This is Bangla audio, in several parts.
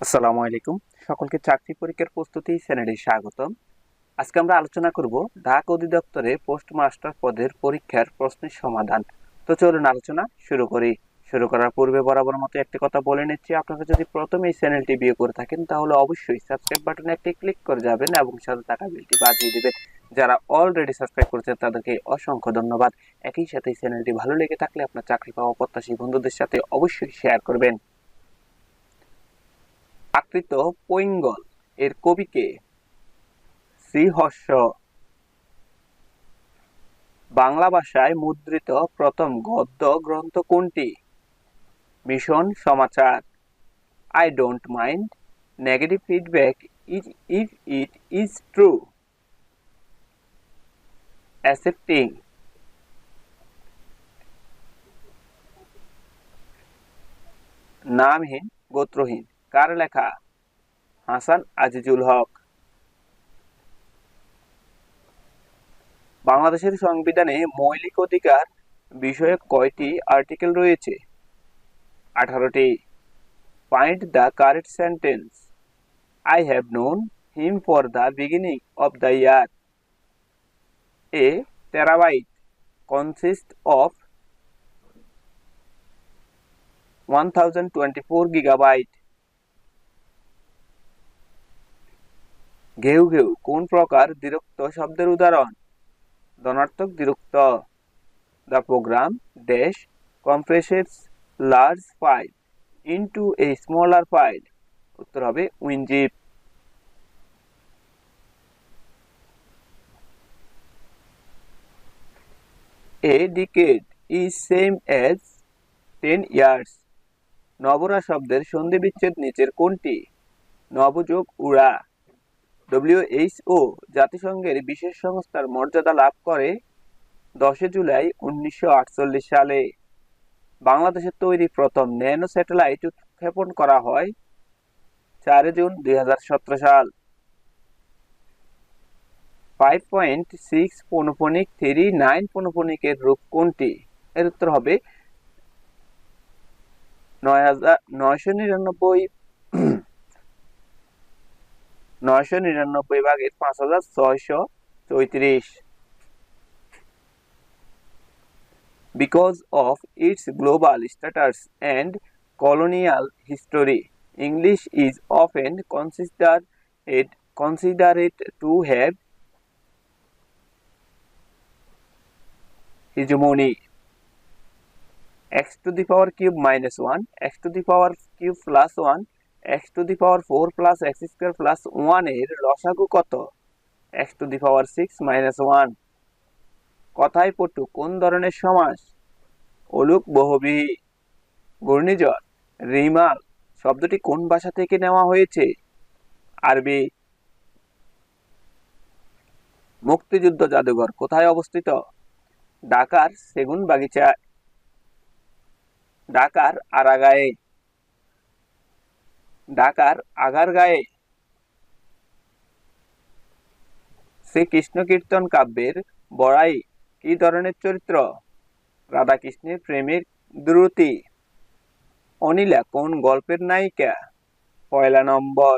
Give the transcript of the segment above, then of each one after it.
আসসালামু আলাইকুম। সকলকে চাকরি পরীক্ষার প্রস্তুতি চ্যানেলে স্বাগতম। আজকে আমরা আলোচনা করব ডাক অধিদপ্তরে পোস্ট মাস্টার পদের পরীক্ষার প্রশ্নের সমাধান। তো চলুন আলোচনা শুরু করি। শুরু করার পূর্বে বরাবর মতো একটি কথা বলে নিচ্ছি, আপনারা যদি প্রথমে এই চ্যানেলটি ভিউ করে থাকেন তাহলে অবশ্যই সাবস্ক্রাইব বাটনে একটি ক্লিক করে যাবেন এবং সাথে থাকা বেলটি বাজিয়ে দিবেন। যারা অলরেডি সাবস্ক্রাইব করেছেন তাদেরকে অসংখ্য ধন্যবাদ। একই সাথে এই চ্যানেলটি ভালো লেগে থাকলে আপনার চাকরি পাওয়া প্রত্যাশী বন্ধুদের সাথে অবশ্যই শেয়ার করবেন। প্রাকৃত পৈঙ্গল এর কবি কে? শ্রীহর্ষ। বাংলা ভাষায় মুদ্রিত প্রথম গদ্য গ্রন্থ কোনটি? মিশন সমাচার। I don't mind negative feedback if it is true. Accepting. নামহীন গোত্রহীন কার লেখা? হাসান আজিজুল হক। বাংলাদেশের সংবিধানে মৌলিক অধিকার বিষয়ক কয়টি আর্টিকেল রয়েছে? 18টি। Find the correct sentence. I have known him for the beginning of the year. A terabyte consists of 1024 gigabyte. ঘেউ ঘেউ কোন প্রকার দ্বিরুক্ত শব্দের উদাহরণ? ধনাত্মক দ্বিরুক্ত। The program dash compresses large file into a smaller file. উত্তর হবে WinZip. A decade is same as 10 years. নবরা শব্দের সন্ধি বিচ্ছেদ নিচের কোনটি? নবযোগ উড়া। WHO জাতিসংঘের বিশেষ সংস্থার মর্যাদা লাভ করে 10 জুলাই 1948 সালে। বাংলাদেশের তৈরি প্রথম ন্যানো স্যাটেলাইট উৎক্ষেপণ করা হয় 4 জুন 2017 সাল। 5.6 পৌনঃপুনিক 39 পৌনঃপুনিকের রূপ কোনটি? এর উত্তর হবে 999 ভাগের 5634। Because of its global status and colonial history, English is often considered to have hegemony. X to the power cube minus 1, x to the power cube plus 1, x to the power 4 plus x square plus 1 এর লসাগু কত? x to the power 6 minus 1. কথায় পটু কোন ধরনের সমাস? অলুক বহুব্রীহি। ঘূর্ণিঝড় রিমাল শব্দটি কোন ভাষা থেকে নেওয়া হয়েছে? আরবি। মুক্তিযুদ্ধ জাদুঘর কোথায় অবস্থিত? ঢাকার সেগুনবাগিচায়। ঢাকার আরাগায়ে। ঢাকার আগারগাঁয়ে। শ্রীকৃষ্ণ কীর্তন কাব্যের বড়াই কি ধরনের চরিত্র? রাধাকৃষ্ণের প্রেমের দ্রুতি। অনিলা কোন গল্পের নায়িকা? পয়লা নম্বর।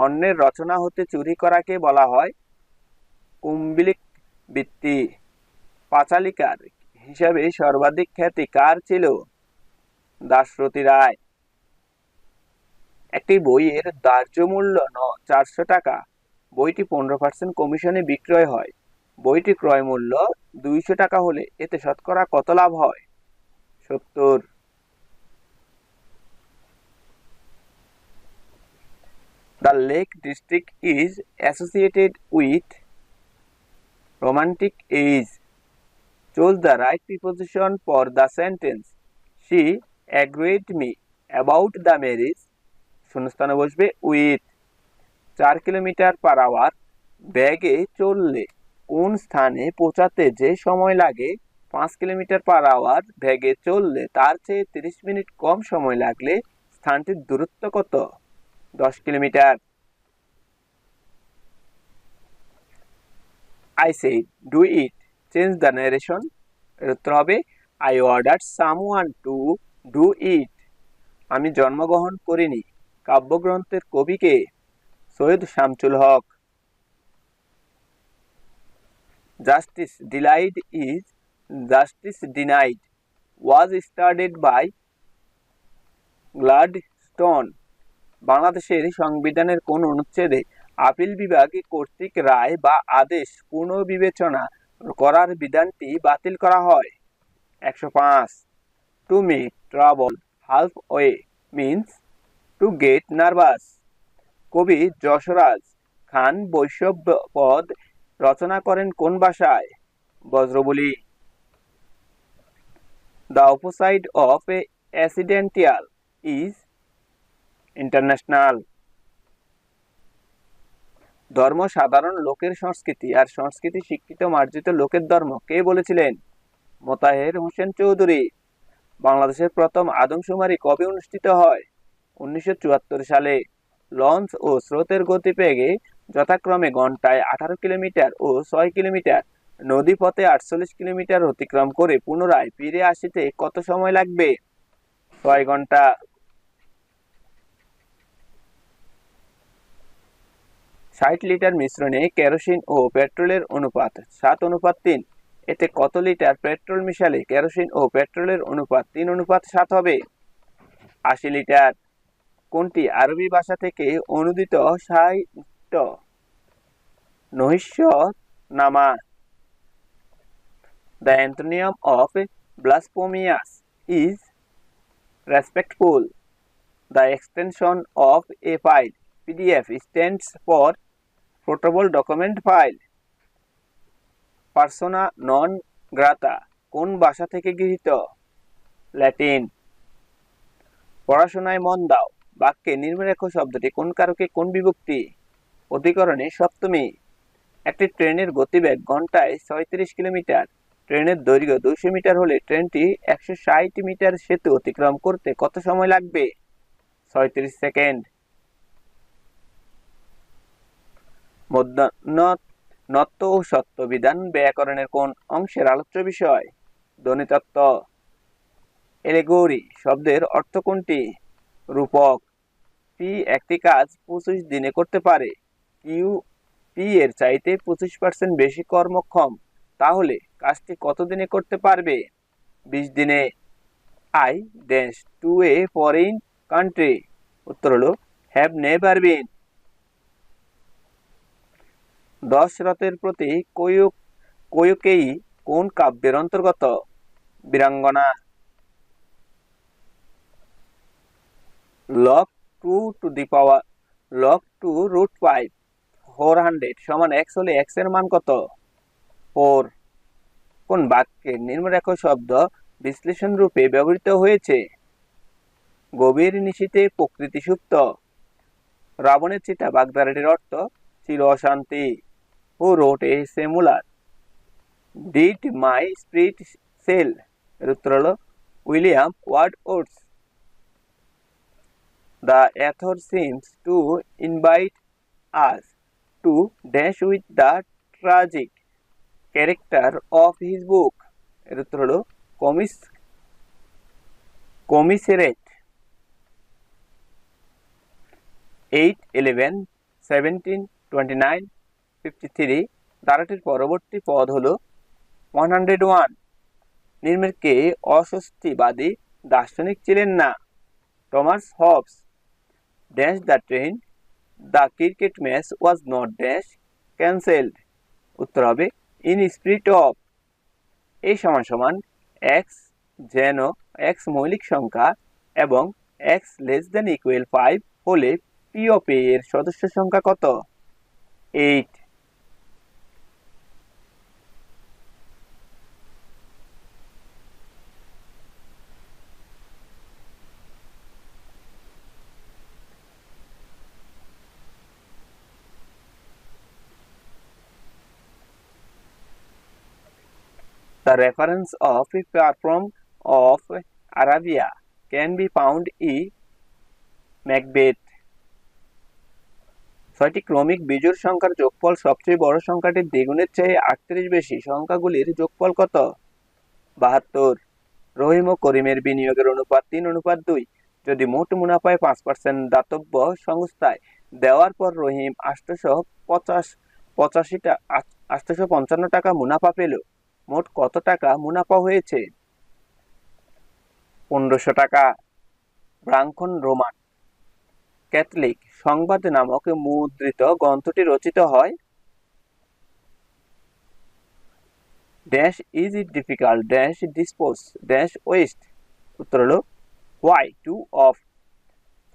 অন্যের রচনা হতে চুরি করাকে বলা হয় কুম্ভলিক বৃত্তি। পাঁচালিকার হিসাবে সর্বাধিক খ্যাতি কার ছিল? দাশরথী রায়। একটি বইয়ের ধার্য মূল্য 400 টাকা। বইটি 15% কমিশনে বিক্রয় হয়। বইটি ক্রয় মূল্য 200 টাকা হলে এতে শতকরা কত লাভ হয়? 70। The Lake District is associated with romantic age. Choose the right preposition for the sentence. She agreed me about the marriage. শূন্যস্থানে বসবে with. 4 কিলোমিটার পার আওয়ার ব্যাগে চললে কোন স্থানে পৌঁছাতে যে সময় লাগে 5 কিলোমিটার পার আওয়ার ব্যাগে চললে তার চেয়ে 30 মিনিট কম সময় লাগলে স্থানটির দূরত্ব কত? 10 kilometre. I said do it. Change the narration. এর উত্তর হবে I ordered someone to do it. আমি জন্মগ্রহণ করিনি, কাব্যগ্রন্থের কবি কে? Syed Shamsul Haq. Justice delayed is justice denied was started by Gladstone. বাংলাদেশের সংবিধানের কোন অনুচ্ছেদে আপিল বিভাগ কর্তৃক রায় বা আদেশ পুনর্বিবেচনা করার বিধানটি বাতিল করা হয়? 105। To make trouble half way means to get nervous. কবি যশরাজ খান বৈষ্ণব পদ রচনা করেন কোন ভাষায়? Brajabuli. The opposite of accidental is international. ধর্ম সাধারণ লোকের সংস্কৃতি আর সংস্কৃতি শিক্ষিত মার্জিত লোকের ধর্ম কে বলেছিলেন? মোতাহের হোসেন চৌধুরী। বাংলাদেশের প্রথম আদমশুমারি কবে অনুষ্ঠিত হয়? 1974 সালে। লঞ্চ ও স্রোতের গতিবেগে যথাক্রমে ঘন্টায় 18 কিলোমিটার ও 6 কিলোমিটার, নদীপথে 48 কিলোমিটার অতিক্রম করে পুনরায় ফিরে আসতে কত সময় লাগবে? 6 ঘন্টা। 60 লিটার মিশ্রণে কেরোসিন ও পেট্রোলের অনুপাত 7:3। এতে কত লিটার পেট্রোল মিশালে কেরোসিন ও পেট্রোলের অনুপাত 3:7 হবে? 80 লিটার। কোনটি আরবি ভাষা থেকে অনুদিত সাহিত্য? নহিষ্যনামা। The antonym of blasphemous is respectful. The extension of a file PDF stands for portable document file. Persona non grata কোন ভাষা থেকে গৃহীত? ল্যাটিন। পড়াশোনায় মন দাও বাক্যে নিম্নরেখ শব্দটি কোন কারকে কোন বিভক্তি? অধিকরণে সপ্তমী। একটি ট্রেনের গতিবেগ ঘন্টায় 36 কিলোমিটার। ট্রেনের দৈর্ঘ্য 200 মিটার হলে ট্রেনটি 160 মিটার সেতু অতিক্রম করতে কত সময় লাগবে? 36 সেকেন্ড। নত্ব ও সত্য বিধান ব্যাকরণের কোন অংশের আলোচ্য বিষয়? ধ্বনিতত্ত্ব। এলেগোরি শব্দের অর্থ কোনটি? রূপক। পি একটি কাজ 25 দিনে করতে পারে। কিউ পি এর চাইতে 25% বেশি কর্মক্ষম, তাহলে কাজটি কত দিনে করতে পারবে? 20 দিনে। I dash to a foreign country. উত্তর হলো হ্যাভ নেভার বিন। 10 রথের প্রতি কয়কেয়ী কোন কাব্যের অন্তর্গত? বীরাঙ্গনা। log 2 to the power log 2 root 5 400 সমান x হলে x এর মান কত? 4। কোন বাক্যে নিম্নরেখ শব্দ বিশ্লেষণ রূপে ব্যবহৃত হয়েছে? গভীর নিশীথে প্রকৃতি সুপ্ত। রাবণের চিতা বাগধারাটির অর্থ চির অশান্তি। হু রোট এ সেমুলার ডিড মাই স্পিরিট সেল? এর উত্তর হলো William ওয়ার্ডওয়ার্থ। The author seems to invite us to dash with the tragic character of his book. এর উত্তর হলো commiserate। 8, 11, 17, 29, 53 ধারাটির পরবর্তী পদ হলো 101। নিম্নের কে অস্বস্তিবাদী দার্শনিক ছিলেন না? Thomas Hobbes. Dash the train, the cricket match was not dash cancelled. উত্তর হবে in spirit of। এই সমান সমান x যেন x মৌলিক সংখ্যা এবং x less than equal 5 হলে p of a এর সদস্য সংখ্যা কত? 8। The reference of a perform of Arabia can be found in Macbeth। 6টি ক্রমিক বিজোড় সংখ্যার যোগফল সবচেয়ে বড় সংখ্যাটির দ্বিগুণের চেয়ে 38 বেশি সংখ্যাগুলির যোগফল কত? 72। রহিম ও করিমের বিনিয়োগের অনুপাত 3:2। যদি মোট মুনাফায় 5% দাতব্য সংস্থায় দেওয়ার পর রহিম 855 টাকা মুনাফা পেল, মোট কত টাকা মুনাফা হয়েছে? 1500 টাকা। ব্রাঙ্কন রোমান ক্যাথলিক সংবাদ নামক মুদ্রিত গ্রন্থটি রচিত হয় dash is it difficult dash dispose dash waste. উত্তর হলো y to of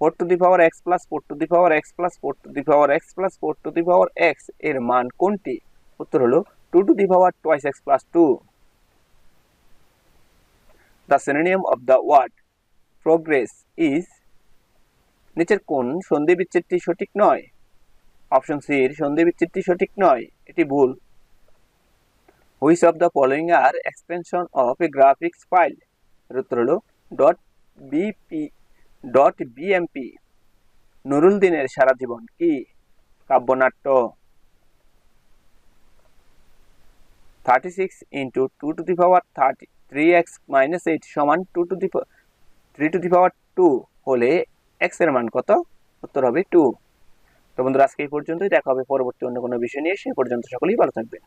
4 to the power x plus 4 to the power x plus 4 to the power x plus 4 to the power x এর মান কোনটি? উত্তর হলো 2 to the power twice x plus 2। The synonym of the word progress is নিচের কোন সন্ধি বিচ্ছেদটি সঠিক নয়? অপশন সি এর সন্ধি বিচ্ছেদটি সঠিক নয়, এটি ভুল। Which of the following are extension of a graphics file? উত্তর হলো .bmp। নুরুল দিনের সারা জীবন কি? কাব্যনাট্য। 36 into 2 to the power 3x minus 8 সমান 3 to the power 2 হলে x এর মান কত? উত্তর হবে 2। তো বন্ধুরা আজকে এই পর্যন্তই, দেখা হবে পরবর্তী অন্য কোনো বিষয় নিয়ে। সে পর্যন্ত সকলেই ভালো থাকবেন।